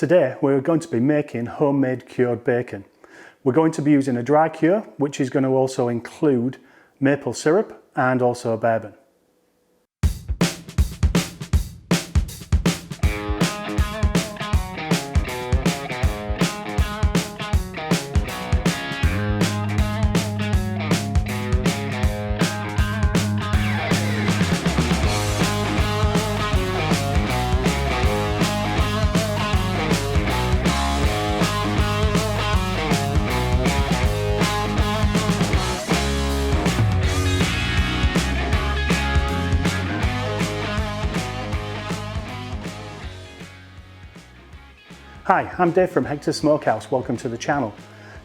Today we're going to be making homemade cured bacon. We're going to be using a dry cure, which is going to also include maple syrup and also bourbon. Hi, I'm Dave from Hector's Smokehouse. Welcome to the channel.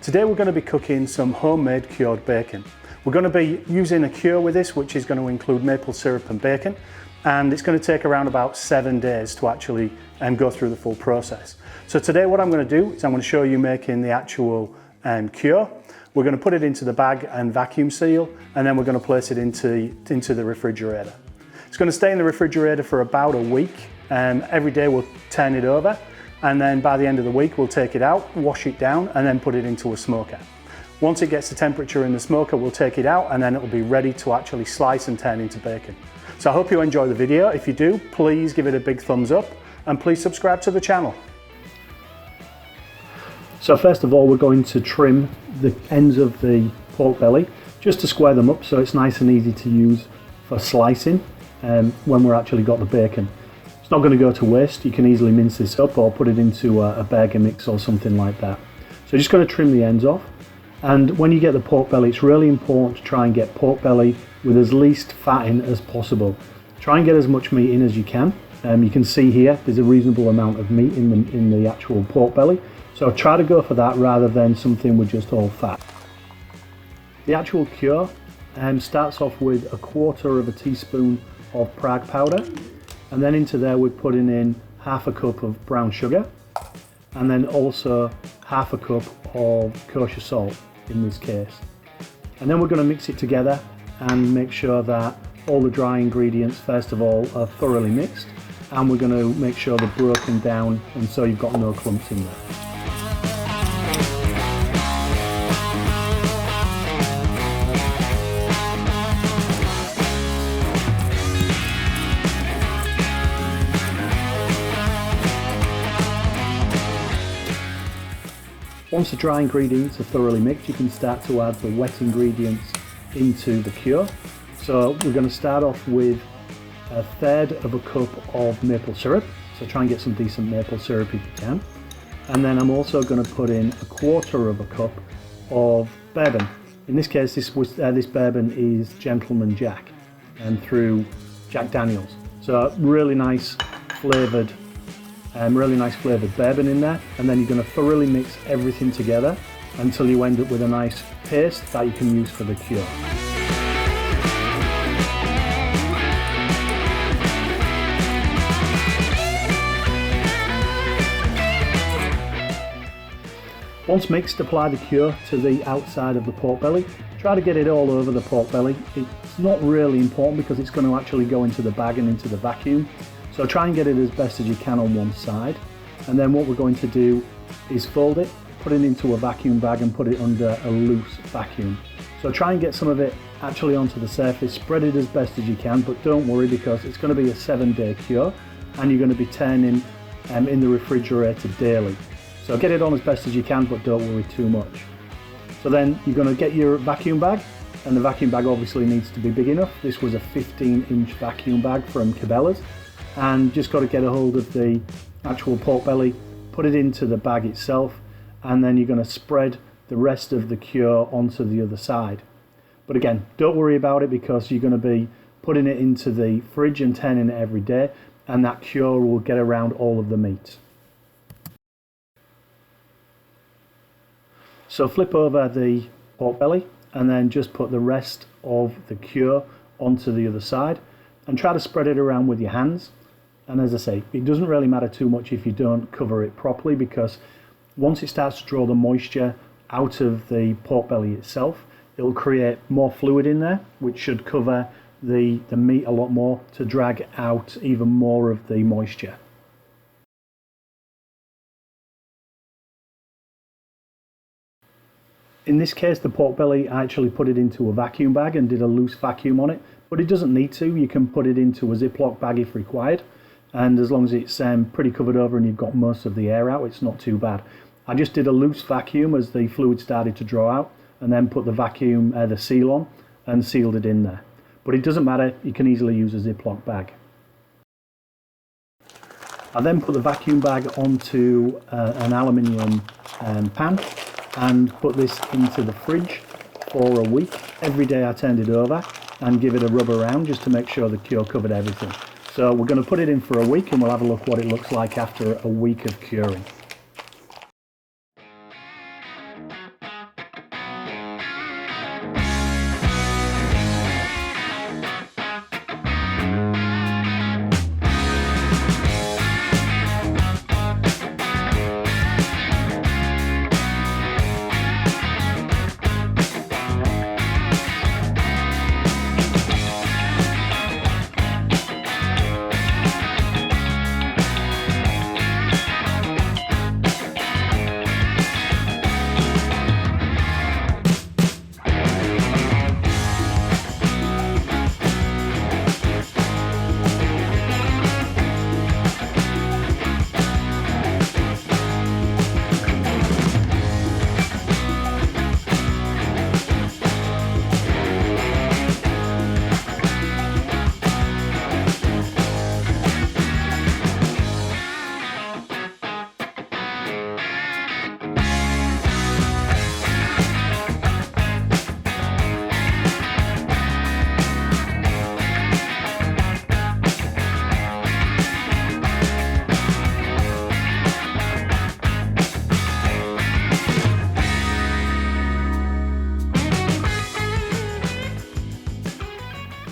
Today we're going to be cooking some homemade cured bacon. We're going to be using a cure with this, which is going to include maple syrup and bacon, and it's going to take around about 7 days to actually go through the full process. So today what I'm going to do is I'm going to show you making the actual cure. We're going to put it into the bag and vacuum seal, and then we're going to place it into the refrigerator. It's going to stay in the refrigerator for about a week. Every day we'll turn it over, and then by the end of the week we'll take it out, wash it down, and then put it into a smoker. Once it gets the temperature in the smoker, we'll take it out, and then it'll be ready to actually slice and turn into bacon. So I hope you enjoy the video. If you do, please give it a big thumbs up, and please subscribe to the channel. So first of all, we're going to trim the ends of the pork belly just to square them up so it's nice and easy to use for slicing when we're actually got the bacon. It's not going to go to waste. You can easily mince this up or put it into a burger mix or something like that. So just going to trim the ends off. And when you get the pork belly, it's really important to try and get pork belly with as least fat in as possible. Try and get as much meat in as you can. You can see here there's a reasonable amount of meat in the actual pork belly. So try to go for that rather than something with just all fat. The actual cure starts off with 1/4 teaspoon of Prague powder. And then into there we're putting in 1/2 cup of brown sugar, and then also 1/2 cup of kosher salt in this case. And then we're going to mix it together and make sure that all the dry ingredients first of all are thoroughly mixed, and we're going to make sure they're broken down and so you've got no clumps in there. Once the dry ingredients are thoroughly mixed, you can start to add the wet ingredients into the cure. So we're going to start off with 1/3 cup of maple syrup. So try and get some decent maple syrup if you can. And then I'm also going to put in 1/4 cup of bourbon. In this case, this bourbon is Gentleman Jack and through Jack Daniels. So really nice flavoured bourbon in there, and then you're going to thoroughly mix everything together until you end up with a nice paste that you can use for the cure. Once mixed, apply the cure to the outside of the pork belly. Try to get it all over the pork belly. It's not really important because it's going to actually go into the bag and into the vacuum. So try and get it as best as you can on one side, and then what we're going to do is fold it, put it into a vacuum bag and put it under a loose vacuum. So try and get some of it actually onto the surface, spread it as best as you can, but don't worry because it's going to be a 7-day cure and you're going to be turning in the refrigerator daily. So get it on as best as you can, but don't worry too much. So then you're going to get your vacuum bag, and the vacuum bag obviously needs to be big enough. This was a 15-inch vacuum bag from Cabela's. And just got to get a hold of the actual pork belly, put it into the bag itself, and then you're going to spread the rest of the cure onto the other side. But again, don't worry about it because you're going to be putting it into the fridge and turning it every day, and that cure will get around all of the meat. So flip over the pork belly and then just put the rest of the cure onto the other side and try to spread it around with your hands. And as I say, it doesn't really matter too much if you don't cover it properly, because once it starts to draw the moisture out of the pork belly itself, it'll create more fluid in there, which should cover the meat a lot more to drag out even more of the moisture. In this case, the pork belly, I actually put it into a vacuum bag and did a loose vacuum on it, but it doesn't need to. You can put it into a Ziploc bag if required, and as long as it's pretty covered over and you've got most of the air out, it's not too bad. I just did a loose vacuum as the fluid started to draw out, and then put the seal on and sealed it in there. But it doesn't matter, you can easily use a Ziploc bag. I then put the vacuum bag onto an aluminium pan and put this into the fridge for a week. Every day I turned it over and give it a rub around just to make sure the cure covered everything. So we're going to put it in for a week and we'll have a look what it looks like after a week of curing.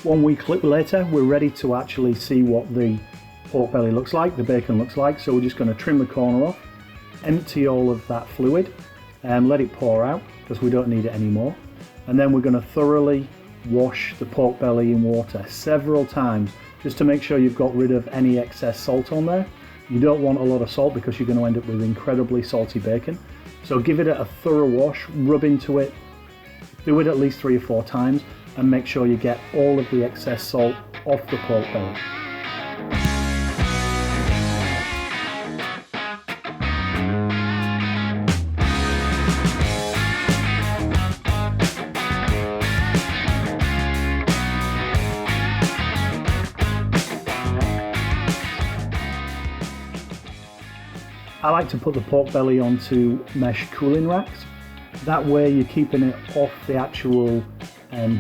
One week later, we're ready to actually see what the pork belly looks like, the bacon looks like. So we're just going to trim the corner off, empty all of that fluid and let it pour out because we don't need it anymore. And then we're going to thoroughly wash the pork belly in water several times just to make sure you've got rid of any excess salt on there. You don't want a lot of salt because you're going to end up with incredibly salty bacon. So give it a thorough wash, rub into it, do it at least 3 or 4 times and make sure you get all of the excess salt off the pork belly. I like to put the pork belly onto mesh cooling racks. That way you're keeping it off the actual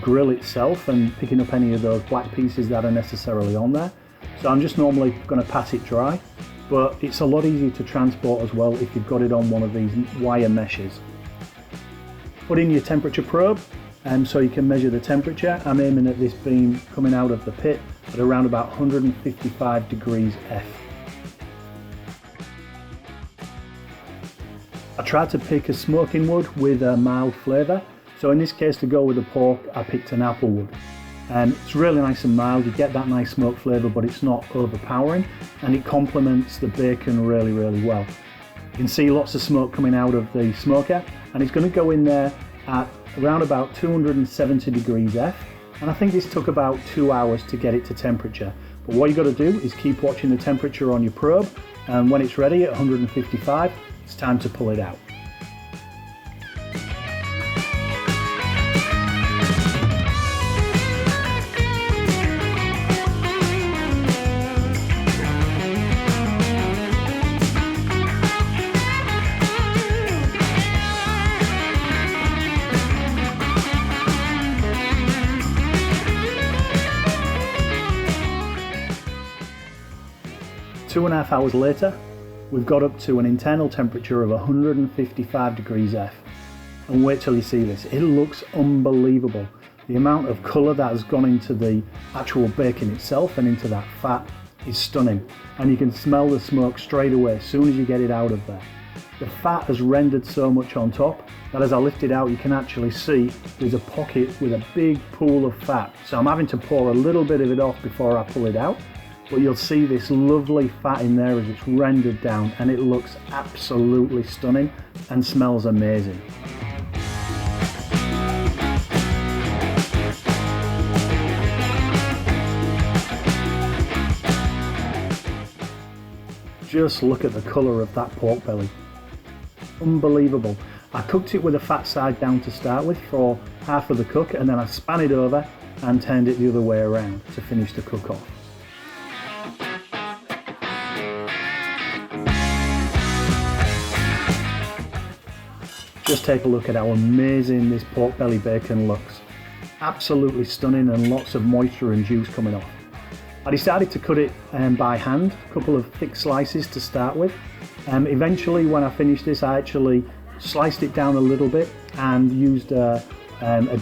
grill itself and picking up any of those black pieces that are necessarily on there. So I'm just normally going to pat it dry, but it's a lot easier to transport as well if you've got it on one of these wire meshes. Put in your temperature probe so you can measure the temperature. I'm aiming at this being coming out of the pit at around about 155 degrees F. I tried to pick a smoking wood with a mild flavour. So in this case, to go with the pork, I picked an apple wood. It's really nice and mild, you get that nice smoke flavour, but it's not overpowering, and it complements the bacon really, really well. You can see lots of smoke coming out of the smoker, and it's going to go in there at around about 270 degrees F, and I think this took about 2 hours to get it to temperature. But what you've got to do is keep watching the temperature on your probe, and when it's ready at 155, it's time to pull it out. Two and a half hours later, we've got up to an internal temperature of 155 degrees F. And wait till you see this, it looks unbelievable. The amount of colour that has gone into the actual bacon itself and into that fat is stunning. And you can smell the smoke straight away as soon as you get it out of there. The fat has rendered so much on top that as I lift it out, you can actually see there's a pocket with a big pool of fat. So I'm having to pour a little bit of it off before I pull it out. But you'll see this lovely fat in there as it's rendered down, and it looks absolutely stunning and smells amazing. Just look at the colour of that pork belly. Unbelievable. I cooked it with the fat side down to start with for half of the cook, and then I span it over and turned it the other way around to finish the cook off. Just take a look at how amazing this pork belly bacon looks. Absolutely stunning, and lots of moisture and juice coming off. I decided to cut it by hand, a couple of thick slices to start with. Eventually, when I finished this, I actually sliced it down a little bit and used a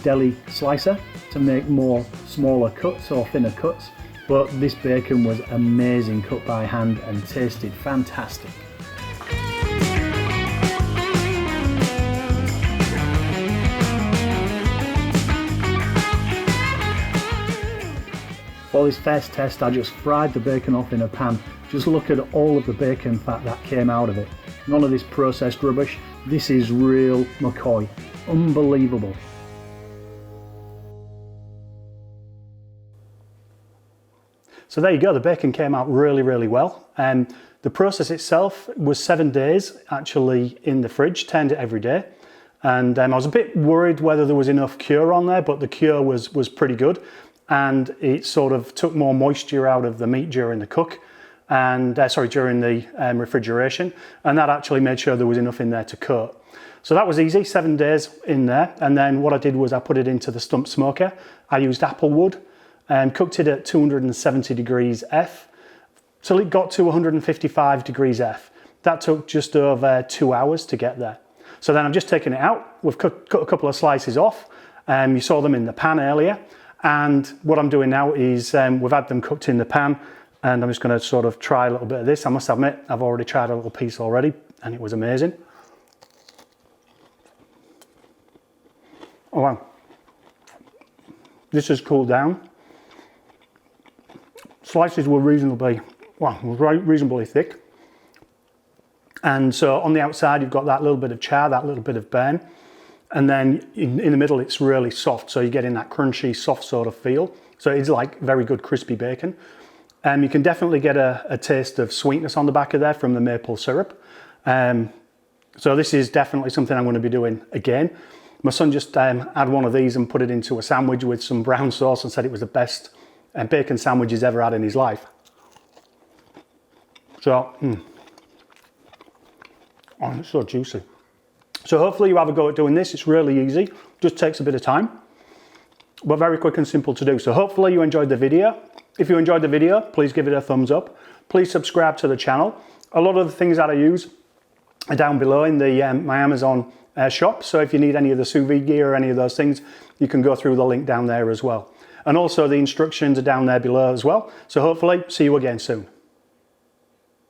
deli slicer to make more smaller cuts or thinner cuts. But this bacon was amazing cut by hand and tasted fantastic. For this first test, I just fried the bacon off in a pan. Just look at all of the bacon fat that came out of it. None of this processed rubbish. This is real McCoy. Unbelievable. So there you go, the bacon came out really well. The process itself was 7 days actually in the fridge, turned it every day. And I was a bit worried whether there was enough cure on there, but the cure was pretty good. And it sort of took more moisture out of the meat during the cook, and during the refrigeration, and that actually made sure there was enough in there to coat. So that was easy, 7 days in there. And then what I did was I put it into the Stumps smoker. I used apple wood and cooked it at 270 degrees F till it got to 155 degrees F. That took just over 2 hours to get there. So then I've just taken it out. We've cut a couple of slices off. You saw them in the pan earlier. And what I'm doing now is we've had them cooked in the pan, and I'm just going to sort of try a little bit of this. I must admit, I've already tried a little piece already, and it was amazing. Oh wow. This has cooled down. Slices were reasonably thick. And so on the outside, you've got that little bit of char, that little bit of burn. And then in the middle, it's really soft. So you're getting that crunchy, soft sort of feel. So it's like very good crispy bacon. You can definitely get a taste of sweetness on the back of there from the maple syrup. So this is definitely something I'm going to be doing again. My son just had one of these and put it into a sandwich with some brown sauce and said it was the best bacon sandwich he's ever had in his life. So, oh, it's so juicy. So hopefully you have a go at doing this. It's really easy, just takes a bit of time, but very quick and simple to do. So hopefully you enjoyed the video. If you enjoyed the video, please give it a thumbs up. Please subscribe to the channel. A lot of the things that I use are down below in the my Amazon shop. So if you need any of the sous vide gear or any of those things, you can go through the link down there as well. And also the instructions are down there below as well. So hopefully see you again soon.